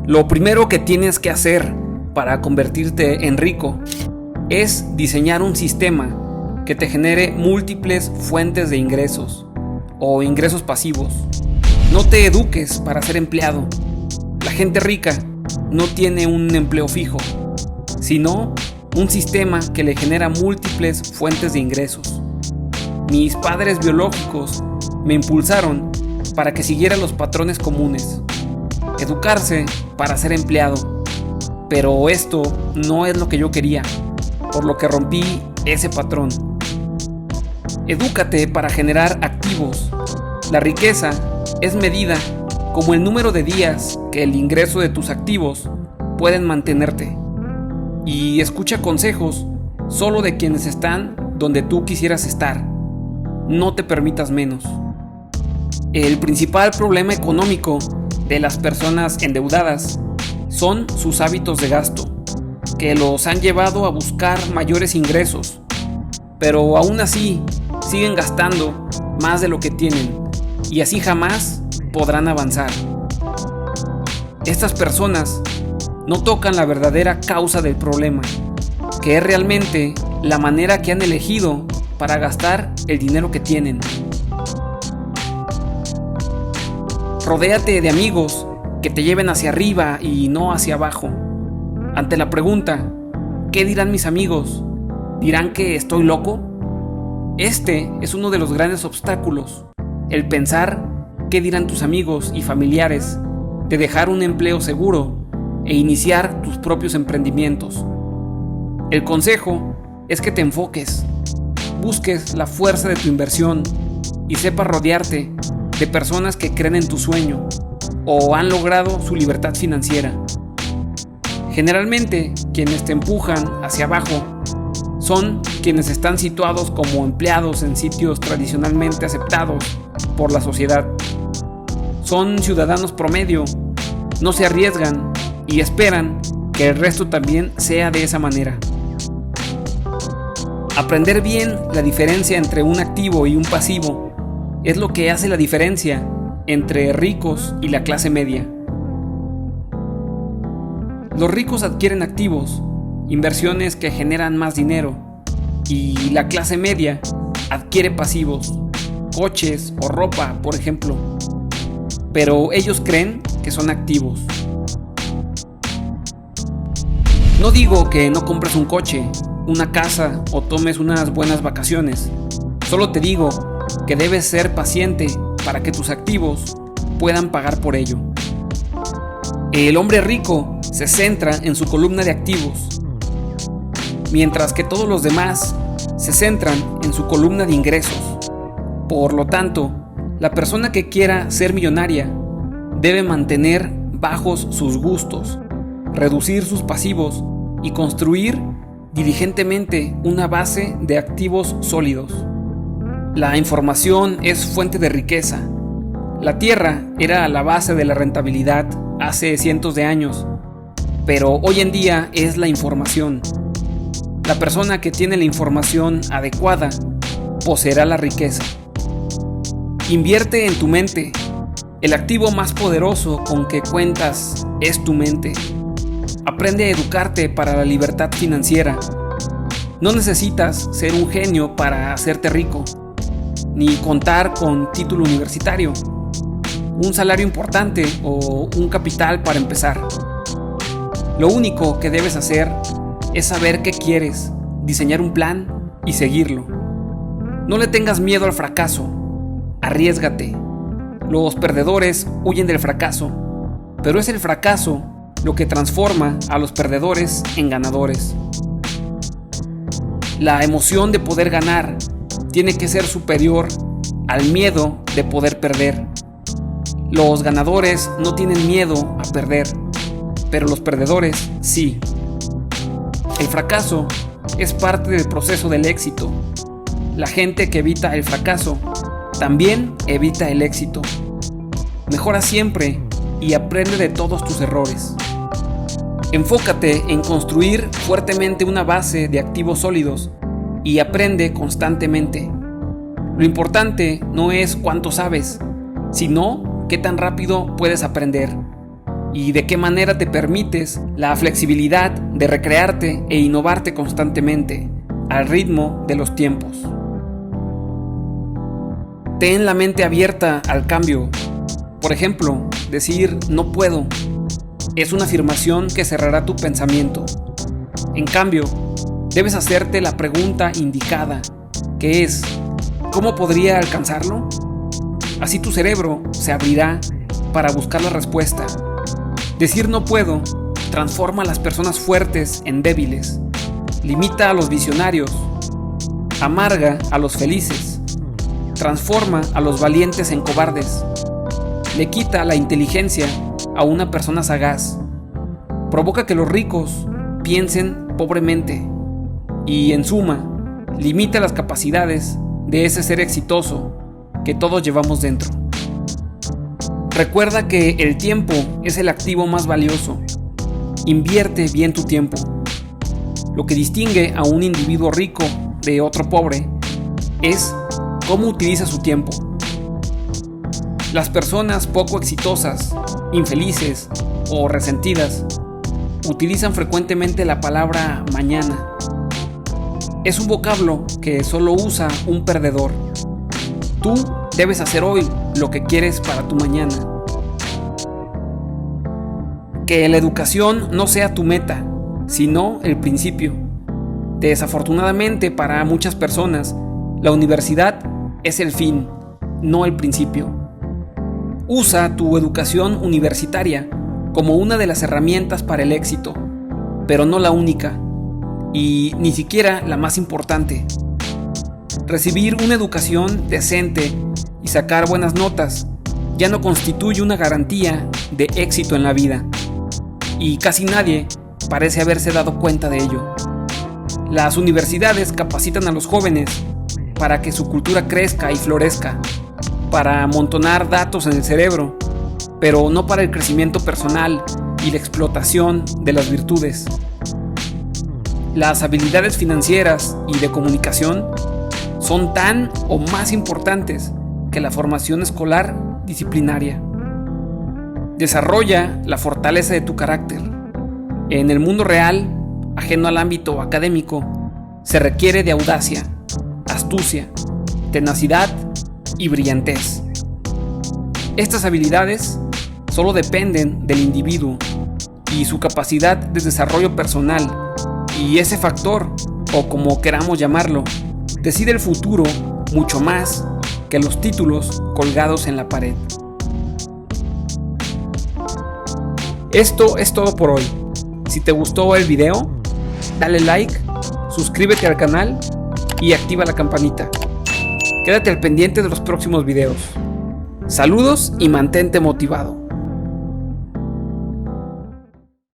Lo primero que tienes que hacer para convertirte en rico es diseñar un sistema que te genere múltiples fuentes de ingresos o ingresos pasivos. No te eduques para ser empleado. La gente rica no tiene un empleo fijo, sino un sistema que le genera múltiples fuentes de ingresos. Mis padres biológicos me impulsaron para que siguiera los patrones comunes, educarse para ser empleado, pero esto no es lo que yo quería, por lo que rompí ese patrón. Edúcate para generar activos. La riqueza es medida como el número de días que el ingreso de tus activos pueden mantenerte. Y escucha consejos solo de quienes están donde tú quisieras estar. No te permitas menos. El principal problema económico de las personas endeudadas son sus hábitos de gasto, que los han llevado a buscar mayores ingresos, pero aún así siguen gastando más de lo que tienen y así jamás podrán avanzar. Estas personas no tocan la verdadera causa del problema, que es realmente la manera que han elegido para gastar el dinero que tienen. Rodéate de amigos que te lleven hacia arriba y no hacia abajo. Ante la pregunta, ¿qué dirán mis amigos? ¿Dirán que estoy loco? Este es uno de los grandes obstáculos, el pensar qué dirán tus amigos y familiares de dejar un empleo seguro e iniciar tus propios emprendimientos. El consejo es que te enfoques, busques la fuerza de tu inversión y sepas rodearte de personas que creen en tu sueño o han logrado su libertad financiera. Generalmente, quienes te empujan hacia abajo son quienes están situados como empleados en sitios tradicionalmente aceptados por la sociedad. Son ciudadanos promedio, no se arriesgan y esperan que el resto también sea de esa manera. Aprender bien la diferencia entre un activo y un pasivo es lo que hace la diferencia entre ricos y la clase media. Los ricos adquieren activos, inversiones que generan más dinero, y la clase media adquiere pasivos, coches o ropa, por ejemplo. Pero ellos creen que son activos. No digo que no compres un coche, una casa o tomes unas buenas vacaciones. Solo te digo que debes ser paciente para que tus activos puedan pagar por ello. El hombre rico se centra en su columna de activos, mientras que todos los demás se centran en su columna de ingresos. Por lo tanto, la persona que quiera ser millonaria debe mantener bajos sus gustos, reducir sus pasivos y construir diligentemente una base de activos sólidos. La información es fuente de riqueza. La tierra era la base de la rentabilidad hace cientos de años, pero hoy en día es la información. La persona que tiene la información adecuada poseerá la riqueza. Invierte en tu mente. El activo más poderoso con que cuentas es tu mente. Aprende a educarte para la libertad financiera. No necesitas ser un genio para hacerte rico, ni contar con título universitario, un salario importante o un capital para empezar. Lo único que debes hacer es saber qué quieres, diseñar un plan y seguirlo. No le tengas miedo al fracaso, arriésgate. Los perdedores huyen del fracaso, pero es el fracaso lo que transforma a los perdedores en ganadores. La emoción de poder ganar tiene que ser superior al miedo de poder perder. Los ganadores no tienen miedo a perder, pero los perdedores sí. El fracaso es parte del proceso del éxito. La gente que evita el fracaso también evita el éxito. Mejora siempre y aprende de todos tus errores. Enfócate en construir fuertemente una base de activos sólidos y aprende constantemente. Lo importante no es cuánto sabes, sino qué tan rápido puedes aprender. y de qué manera te permites la flexibilidad de recrearte e innovarte constantemente al ritmo de los tiempos. Ten la mente abierta al cambio. Por ejemplo, decir no puedo es una afirmación que cerrará tu pensamiento. En cambio, debes hacerte la pregunta indicada, que es ¿cómo podría alcanzarlo? Así tu cerebro se abrirá para buscar la respuesta. Decir no puedo transforma a las personas fuertes en débiles, limita a los visionarios, amarga a los felices, transforma a los valientes en cobardes, le quita la inteligencia a una persona sagaz, provoca que los ricos piensen pobremente y, en suma, limita las capacidades de ese ser exitoso que todos llevamos dentro. Recuerda que el tiempo es el activo más valioso. Invierte bien tu tiempo. Lo que distingue a un individuo rico de otro pobre es cómo utiliza su tiempo. Las personas poco exitosas, infelices o resentidas utilizan frecuentemente la palabra mañana. Es un vocablo que solo usa un perdedor. Tú debes hacer hoy lo que quieres para tu mañana. Que la educación no sea tu meta, sino el principio. Desafortunadamente para muchas personas, la universidad es el fin, no el principio. Usa tu educación universitaria como una de las herramientas para el éxito, pero no la única, y ni siquiera la más importante. Recibir una educación decente y sacar buenas notas ya no constituye una garantía de éxito en la vida, y casi nadie parece haberse dado cuenta de ello. Las universidades capacitan a los jóvenes para que su cultura crezca y florezca, para amontonar datos en el cerebro, pero no para el crecimiento personal y la explotación de las virtudes. Las habilidades financieras y de comunicación son tan o más importantes que la formación escolar disciplinaria. Desarrolla la fortaleza de tu carácter. En el mundo real, ajeno al ámbito académico, se requiere de audacia, astucia, tenacidad y brillantez. Estas habilidades solo dependen del individuo y su capacidad de desarrollo personal, y ese factor, o como queramos llamarlo, decide el futuro mucho más que los títulos colgados en la pared. Esto es todo por hoy. Si te gustó el video, dale like, suscríbete al canal y activa la campanita. Quédate al pendiente de los próximos videos. Saludos y mantente motivado.